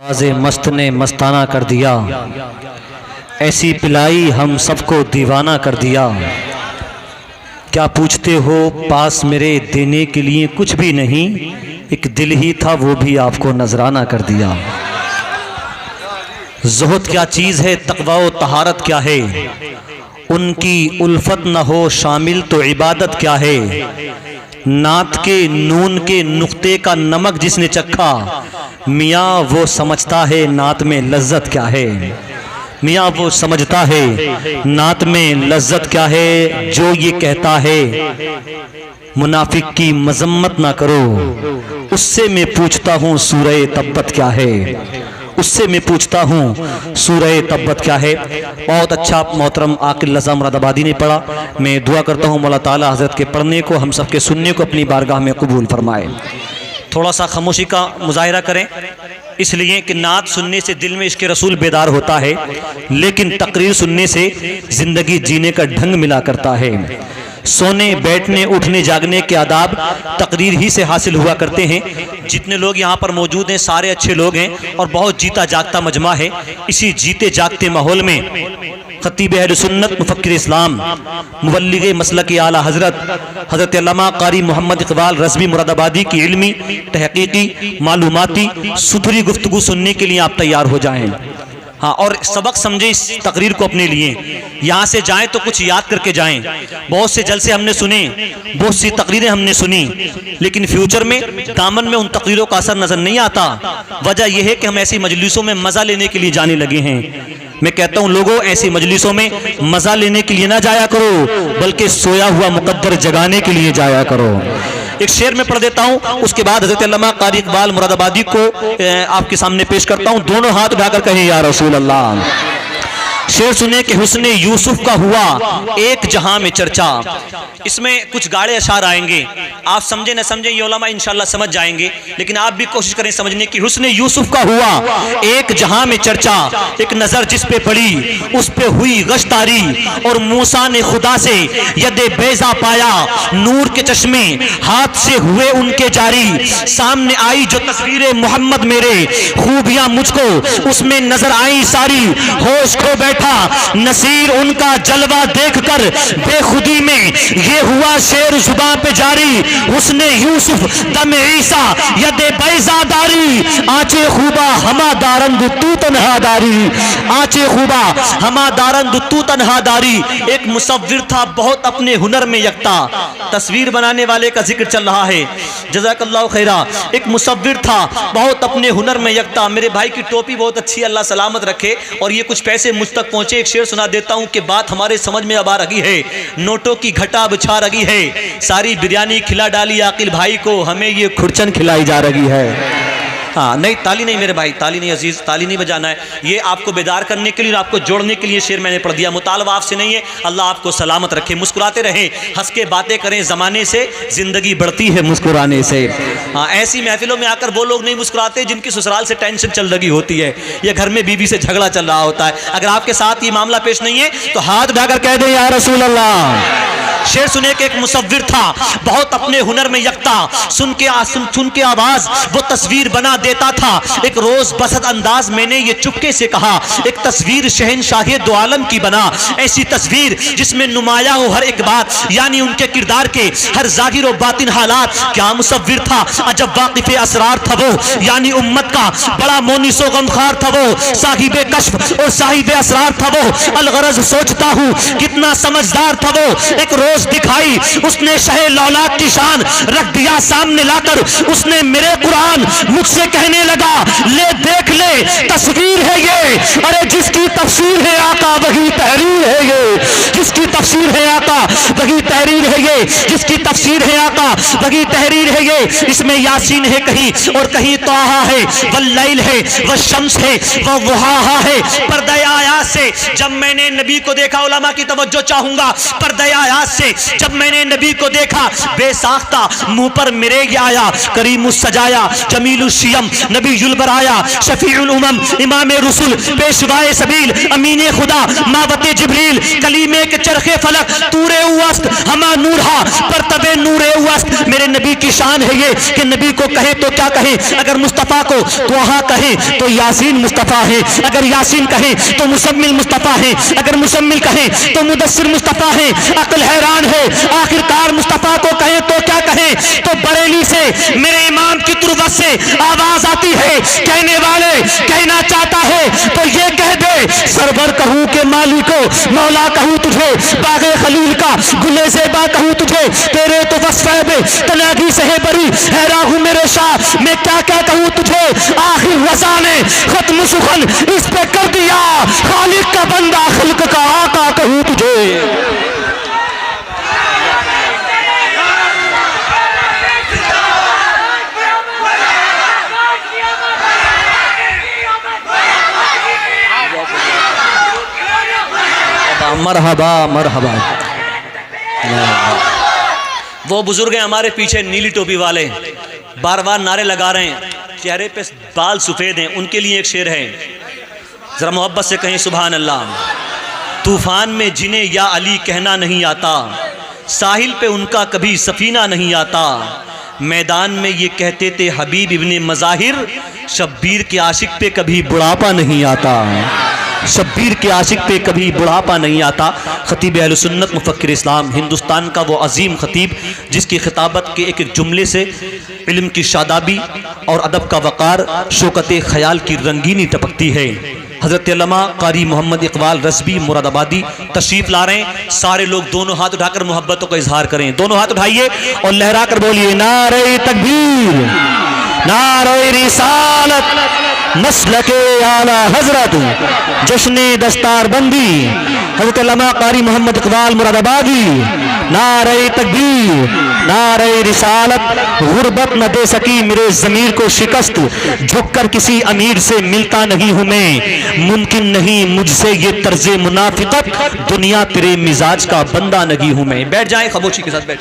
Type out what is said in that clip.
आवाज़े मस्त ने मस्ताना कर दिया, ऐसी पिलाई हम सबको दीवाना कर दिया। क्या पूछते हो पास मेरे, देने के लिए कुछ भी नहीं, एक दिल ही था वो भी आपको नजराना कर दिया। ज़ुहद क्या चीज़ है, तक़वा व तहारत क्या है, उनकी उल्फत न हो शामिल तो इबादत क्या है। नात के नून के नुक्ते का नमक जिसने चखा, मियाँ वो समझता है नात में लज्जत क्या है। मियाँ वो समझता है नात में लज्जत क्या है। जो ये कहता है मुनाफिक की मजम्मत ना करो, उससे मैं पूछता हूँ सूरह तब्बत क्या है। उससे मैं पूछता हूँ सूरह तब्बत क्या है। बहुत अच्छा मोहतरम आकिल रज़ा मुरादाबादी ने पढ़ा। मैं दुआ करता हूँ मौला ताला हज़रत के पढ़ने को, हम सबके सुनने को अपनी बारगाह में कबूल फरमाए। थोड़ा सा खामोशी का मुजाहिरा करें, इसलिए कि नात सुनने से दिल में इश्क़ रसूल बेदार होता है, लेकिन तकरीर सुनने से ज़िंदगी जीने का ढंग मिला करता है। सोने बैठने उठने जागने के आदाब तकरीर ही से हासिल हुआ करते हैं। जितने लोग यहाँ पर मौजूद हैं सारे अच्छे लोग हैं और बहुत जीता जागता मजमा है। इसी जीते जागते माहौल में खतीब अहले सुन्नत मुफक्किर इस्लाम मुबल्लिग मसलक आला हज़रत अल्लामा कारी मोहम्मद इकबाल रज़वी मुरादाबादी की इल्मी तहक़ीक़ी मालूमाती सुथरी गुफ्तगू सुनने के लिए आप तैयार हो जाएं। हाँ, और सबक समझें इस तकरीर को अपने लिए। यहाँ से जाएं तो कुछ याद करके जाएं। बहुत से जलसे हमने सुने, बहुत सी तकरीरें हमने सुनी, लेकिन फ्यूचर में दामन में उन तकरीरों का असर नजर नहीं आता। वजह यह है कि हम ऐसी मजलिसों में मजा लेने के लिए जाने लगे हैं। मैं कहता हूँ लोगों, ऐसी मजलिसों में मजा लेने के लिए ना जाया करो, बल्कि सोया हुआ मुकद्दर जगाने के लिए जाया करो। एक शेर में पढ़ देता हूँ, उसके बाद हज़रत अल्लामा कारी इकबाल मुरादाबादी को आपके सामने पेश करता हूँ। दोनों हाथ उठाकर कहें या रसूल अल्लाह। शेर सुने कि हुस्ने यूसुफ का हुआ एक जहां में चर्चा। इसमें कुछ गाढ़े अशार आएंगे, आप समझे न समझे ये उलमा इंशाल्लाह समझ जाएंगे, लेकिन आप भी कोशिश करें समझने की। हुस्ने यूसुफ का हुआ एक जहां में चर्चा, एक नजर जिस पे पड़ी उस पे हुई गश्तारी। और मूसा ने खुदा से यदे बेजा पाया, नूर के चश्मे हाथ से हुए उनके जारी। सामने आई जो तस्वीर मोहम्मद मेरे, खूबियां मुझको उसमें नजर आई सारी। होश खो बैठा नसीर उनका जलवा देखकर, बेखुदी में ये हुआ शेर जुबान पे जारी। उसने यूसुफ दम ईसा यदे बैजादारी, आंचे खूबा हमा दारंद तू तन्हादारी। आंचे खूबा हमा दारंद तू तन्हादारी। एक मुसव्विर था बहुत अपने हुनर में यकता, तस्वीर बनाने वाले का जिक्र चल रहा है, जज़ाकल्लाहु खैरा। एक मुसव्विर था बहुत अपने हुनर में यकता। मेरे भाई की टोपी बहुत अच्छी, अल्लाह सलामत रखे, और ये कुछ पैसे मुझ तक पहुंचे। एक शेर सुना देता हूं कि बात हमारे समझ में अब आ रही है। नोटों की घटा बिछा रही है, सारी बिरयानी खिला डाली आकिल भाई को, हमें ये खुरचन खिलाई जा रही है। हाँ, नहीं ताली नहीं मेरे भाई, ताली नहीं अजीज, ताली नहीं बजाना है। ये आपको बेदार करने के लिए, आपको जोड़ने के लिए शेर मैंने पढ़ दिया। मुतालबा आपसे नहीं है, अल्लाह आपको सलामत रखे। मुस्कुराते रहें, हंस के बातें करें, ज़माने से ज़िंदगी बढ़ती है मुस्कुराने से। हाँ, ऐसी महफिलों में आकर वो लोग नहीं मुस्कुराते जिनकी ससुराल से टेंशन चल रही होती है या घर में बीवी से झगड़ा चल रहा होता है। अगर आपके साथ ये मामला पेश नहीं है तो हाथ उठाकर कह दें या रसूल अल्लाह। शेर सुने कि एक मुसव्विर था बहुत अपने हुनर में यकता, सुन के आवाज वो तस्वीर बना देता था। एक रोज बसत अंदाज मैंने ये चुपके से कहा, एक तस्वीर शहनशाह दो आलम की बना। ऐसी तस्वीर जिसमें नुमाया हो हर एक बात, यानी उनके किरदार के हर जाहिर और बातिन हालात। क्या मुसव्विर था, अजब वाकिफ़े असरार था वो, यानी उम्मत का बड़ा मोनिसो गमखार था वो, साहिबे कश्फ और साहिबे असरार था वो। अलगरज सोचता हूँ कितना समझदार था वो। एक रोज दिखाई उसने शहे लौलाद की शान, रख दिया सामने लाकर उसने मेरे कुरान। मुझसे कहने लगा ले देख ले तस्वीर है ये, अरे जिसकी तफसीर है आका वही तहरीर है ये। जिसकी तफसीर है आका वही तहरीर है ये, जिसकी तफसीर है आका वही तहरीर है ये। इसमें यासीन है कहीं और कहीं तोहा है, वल्लैल है व शम्स है व वुहाहा है। पर्दा आयात से जब मैंने नबी को देखा, उलमा की तवज्जो चाहूंगा, पर्दा आयात से जब मैंने नबी को देखा, बेसाख्ता मुंह पर मेरे आया, करीमुस सजाया जमीलुश शियम नबीयुल बराया, शफीउल उमम इमाम रुसुल पेशवाए सबील, अमीने खुदा, मावते जिब्रील, कलीमे के चरखे फलक, तूरे उवस्त, हमा नूरहा, परतबे नूरे उवस्त। मेरे नबी की शान है ये कि नबी को कहे तो क्या कहे, अगर मुस्तफ़ा को त्वहा कहे तो यासीन मुस्तफ़ा है, अगर यासीन कहे तो मुसम्मिल मुस्तफ़ा है, अगर मुसम्मिल कहे तो मुदस्सिर मुस्तफ़ा है। अक्ल हैरान है, आखिरकार मुस्तफ़ा को कहे तो क्या कहे। तो बरेली से मेरे इमाम की तुरबत से आवाज आती है, कहने वाले कहना चाहता है तो ये कह दे, सरवर कहूँ के मालिको, मौला कहूँ तुझे, बागे खलील का गुले ज़ेबा कहूँ तुझे, तेरे तो वस्फ़ बे तनागी से है बरी, हैरान हूँ मेरे शाह मैं क्या क्या कहूँ तुझे। आखिर रज़ा ने खत्म सुखन इस पे कर दिया, खालिक का बंदा खल्क का आका कहूँ तुझे। मरहबा मरहबा। वो बुजुर्ग हैं हमारे पीछे नीली टोपी वाले, बार बार नारे लगा रहे हैं, चेहरे पे बाल सफ़ेद हैं, उनके लिए एक शेर है, ज़रा मोहब्बत से कहें सुभान अल्लाह। तूफ़ान में जिन्हें या अली कहना नहीं आता, साहिल पे उनका कभी सफ़ीना नहीं आता, मैदान में ये कहते थे हबीब इब्ने मज़ाहिर, शब्बीर के आशिक पे कभी बुढ़ापा नहीं आता, शब्बीर के आशिक पे कभी बुढ़ापा नहीं आता। ख़तीब अहले सुन्नत मुफ़क्किर इस्लाम, हिंदुस्तान का वो अजीम ख़तीब जिसकी खिताबत के एक एक जुमले से इल्म की शादाबी और अदब का वक़ार, शौकत ख़याल की रंगीनी टपकती है। हज़रत अल्लामा कारी मोहम्मद इकबाल रज़वी मुरादाबादी तशरीफ़ ला रहे हैं। सारे लोग दोनों हाथ उठाकर मोहब्बतों का इजहार करें, दोनों हाथ उठाइए और लहरा कर बोलिए, नारे तकबीर, नारे रिसालत, मसलके आला हजरत, जश्ने दस्तार बंदी, हज़रत अल्लामा कारी मोहम्मद इकबाल मुरादाबादी। नारे तकबीर, नारे रिसालत, गुर्बत न दे सकी मेरे ज़मीर को शिकस्त, झुककर किसी अमीर से मिलता नहीं हूँ मैं, मुमकिन नहीं मुझसे ये तर्ज़े मुनाफिकत, दुनिया तेरे मिजाज का बंदा नहीं हूँ मैं। बैठ जाए, खामोशी के साथ बैठ।